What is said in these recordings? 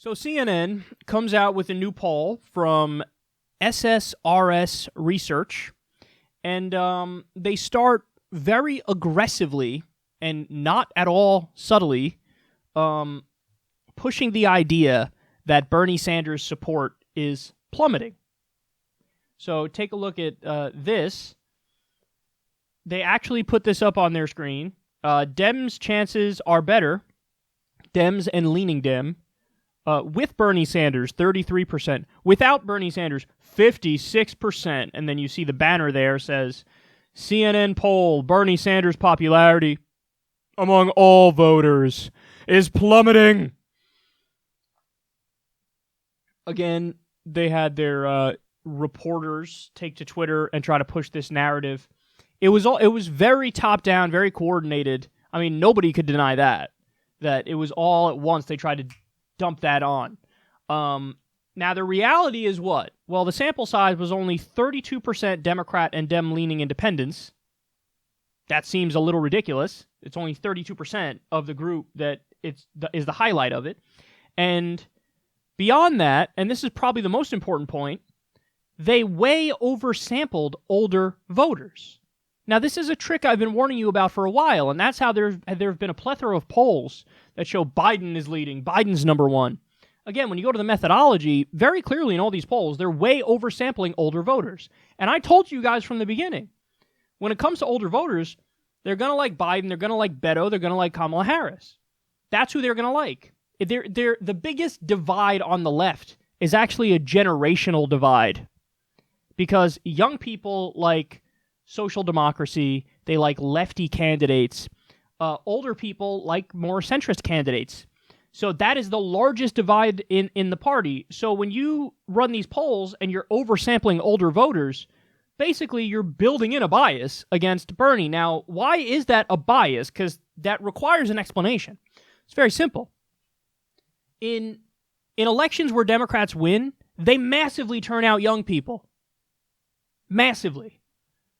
So CNN comes out with a new poll from SSRS Research, and they start very aggressively and not at all subtly pushing the idea that Bernie Sanders' support is plummeting. So take a look at this. They actually put this up on their screen. Dems' chances are better, Dems and leaning Dem, with Bernie Sanders, 33%. Without Bernie Sanders, 56%. And then you see the banner there says, CNN poll, Bernie Sanders' popularity among all voters is plummeting. Again, they had their reporters take to Twitter and try to push this narrative. It was very top-down, very coordinated. I mean, nobody could deny that it was all at once. They tried to dump that on. Now, the reality is what? Well, the sample size was only 32% Democrat and Dem-leaning independents. That seems a little ridiculous. It's only 32% of the group that is the highlight of it. And beyond that, and this is probably the most important point, they way oversampled older voters. Now, this is a trick I've been warning you about for a while, and that's how there have been a plethora of polls that show Biden is leading, Biden's number one. Again, when you go to the methodology, very clearly in all these polls, they're way oversampling older voters. And I told you guys from the beginning, when it comes to older voters, they're going to like Biden, they're going to like Beto, they're going to like Kamala Harris. That's who they're going to like. The biggest divide on the left is actually a generational divide. Because young people like social democracy, they like lefty candidates. Older people like more centrist candidates. So that is the largest divide in the party. So when you run these polls and you're oversampling older voters, basically you're building in a bias against Bernie. Now, why is that a bias? Because that requires an explanation. It's very simple. In elections where Democrats win, they massively turn out young people. Massively.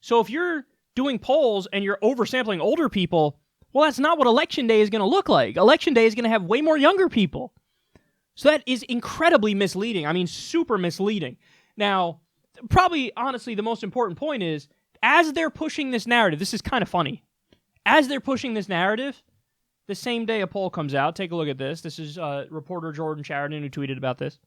So if you're doing polls and you're oversampling older people, well, that's not what Election Day is going to look like. Election Day is going to have way more younger people. So that is incredibly misleading. I mean, super misleading. Now, probably, honestly, the most important point is, as they're pushing this narrative, this is kind of funny. As they're pushing this narrative, the same day a poll comes out, take a look at this. This is reporter Jordan Sheridan who tweeted about this.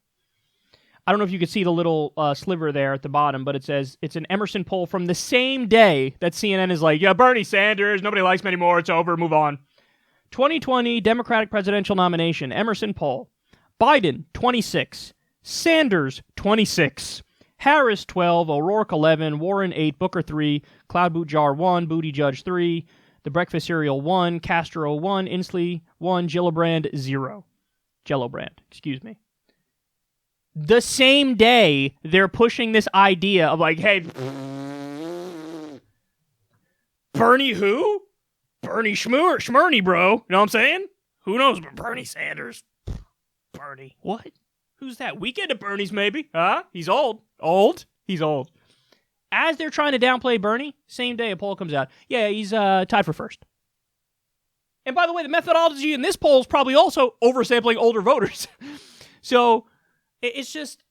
I don't know if you can see the little sliver there at the bottom, but it says it's an Emerson poll from the same day that CNN is like, yeah, Bernie Sanders, nobody likes him anymore, it's over, move on. 2020 Democratic presidential nomination, Emerson poll. Biden, 26. Sanders, 26. Harris, 12. O'Rourke, 11. Warren, 8. Booker, 3. Cloud Boot Jar, 1. Booty Judge, 3. The Breakfast Cereal, 1. Castro, 1. Inslee, 1. Gillibrand, 0. Jellobrand, excuse me. The same day, they're pushing this idea of like, hey, Bernie who? Bernie Schmurney, bro. You know what I'm saying? Who knows? Bernie Sanders. Bernie. What? Who's that? Weekend at Bernie's, maybe. Huh? He's old. Old? He's old. As they're trying to downplay Bernie, same day a poll comes out. Yeah, he's tied for first. And by the way, the methodology in this poll is probably also oversampling older voters. So it's just,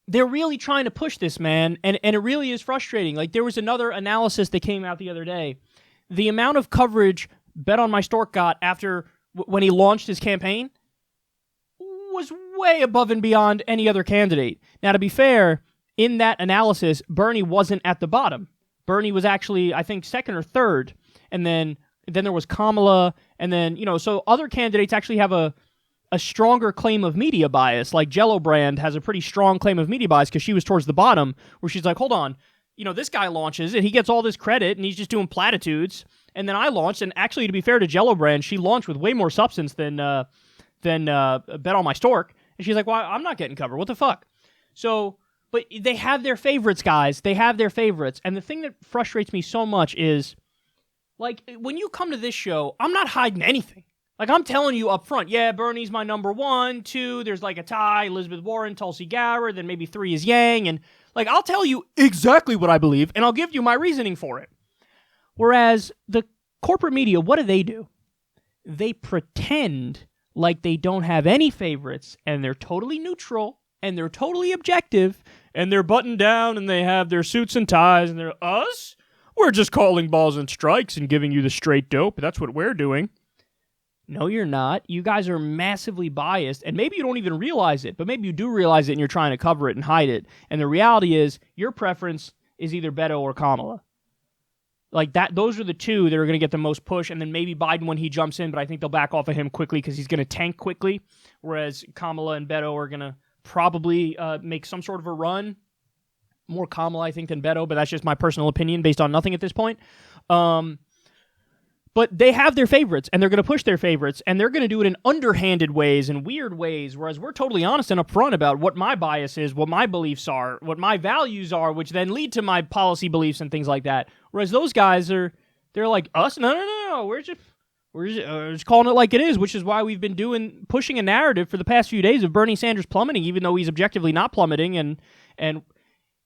they're really trying to push this, man, and it really is frustrating. Like, there was another analysis that came out the other day. The amount of coverage Bet on My Stork got after, when he launched his campaign, was way above and beyond any other candidate. Now, to be fair, in that analysis, Bernie wasn't at the bottom. Bernie was actually, I think, second or third, and then there was Kamala, and then, so other candidates actually have a stronger claim of media bias. Like Jellobrand has a pretty strong claim of media bias because she was towards the bottom, where she's like, hold on, this guy launches and he gets all this credit and he's just doing platitudes. And then I launched, and actually, to be fair to Jellobrand, she launched with way more substance than Bet on My Stork. And she's like, well, I'm not getting covered. What the fuck? So, but they have their favorites, guys. They have their favorites. And the thing that frustrates me so much is, like, when you come to this show, I'm not hiding anything. Like, I'm telling you up front, yeah, Bernie's my number 1, 2, there's like a tie, Elizabeth Warren, Tulsi Gabbard, then maybe 3 is Yang, and like, I'll tell you exactly what I believe, and I'll give you my reasoning for it. Whereas the corporate media, what do? They pretend like they don't have any favorites, and they're totally neutral, and they're totally objective, and they're buttoned down, and they have their suits and ties, and they're, us? We're just calling balls and strikes and giving you the straight dope. That's what we're doing. No, you're not. You guys are massively biased, and maybe you don't even realize it, but maybe you do realize it and you're trying to cover it and hide it. And the reality is, your preference is either Beto or Kamala. Like that, those are the two that are going to get the most push, and then maybe Biden when he jumps in, but I think they'll back off of him quickly because he's going to tank quickly, whereas Kamala and Beto are going to probably make some sort of a run. More Kamala, I think, than Beto, but that's just my personal opinion based on nothing at this point. But they have their favorites, and they're going to push their favorites, and they're going to do it in underhanded ways and weird ways, whereas we're totally honest and upfront about what my bias is, what my beliefs are, what my values are, which then lead to my policy beliefs and things like that. Whereas those guys they're like, us? No. We're just calling it like it is, which is why we've been pushing a narrative for the past few days of Bernie Sanders plummeting, even though he's objectively not plummeting. And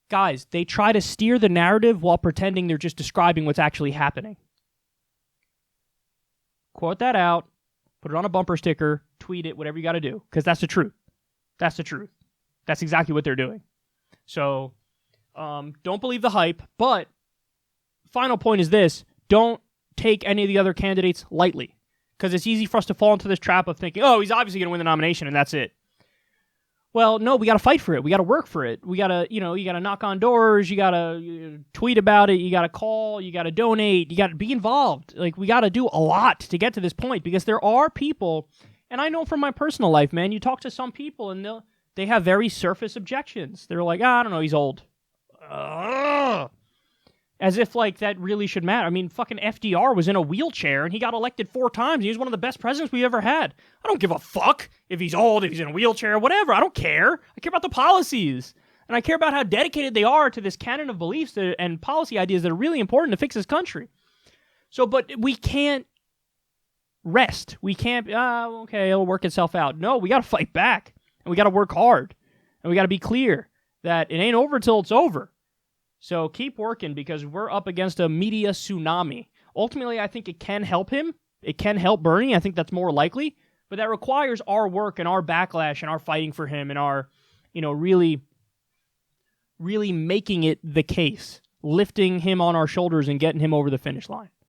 guys, they try to steer the narrative while pretending they're just describing what's actually happening. Quote that out, put it on a bumper sticker, tweet it, whatever you got to do, because that's the truth. That's the truth. That's exactly what they're doing. So, don't believe the hype, but final point is this: don't take any of the other candidates lightly, because it's easy for us to fall into this trap of thinking, oh, he's obviously going to win the nomination, and that's it. Well, no, we got to fight for it. We got to work for it. We got to, you got to knock on doors. You got to tweet about it. You got to call. You got to donate. You got to be involved. Like, we got to do a lot to get to this point, because there are people, and I know from my personal life, man, you talk to some people and they have very surface objections. They're like, I don't know, he's old. As if, like, that really should matter. I mean, fucking FDR was in a wheelchair, and he got elected 4 times. He was one of the best presidents we ever had. I don't give a fuck if he's old, if he's in a wheelchair, whatever. I don't care. I care about the policies. And I care about how dedicated they are to this canon of beliefs and policy ideas that are really important to fix this country. So, but we can't rest. We can't, okay, it'll work itself out. No, we got to fight back. And we got to work hard. And we got to be clear that it ain't over till it's over. So keep working, because we're up against a media tsunami. Ultimately, I think it can help him. It can help Bernie. I think that's more likely. But that requires our work and our backlash and our fighting for him and our, really, really making it the case. Lifting him on our shoulders and getting him over the finish line.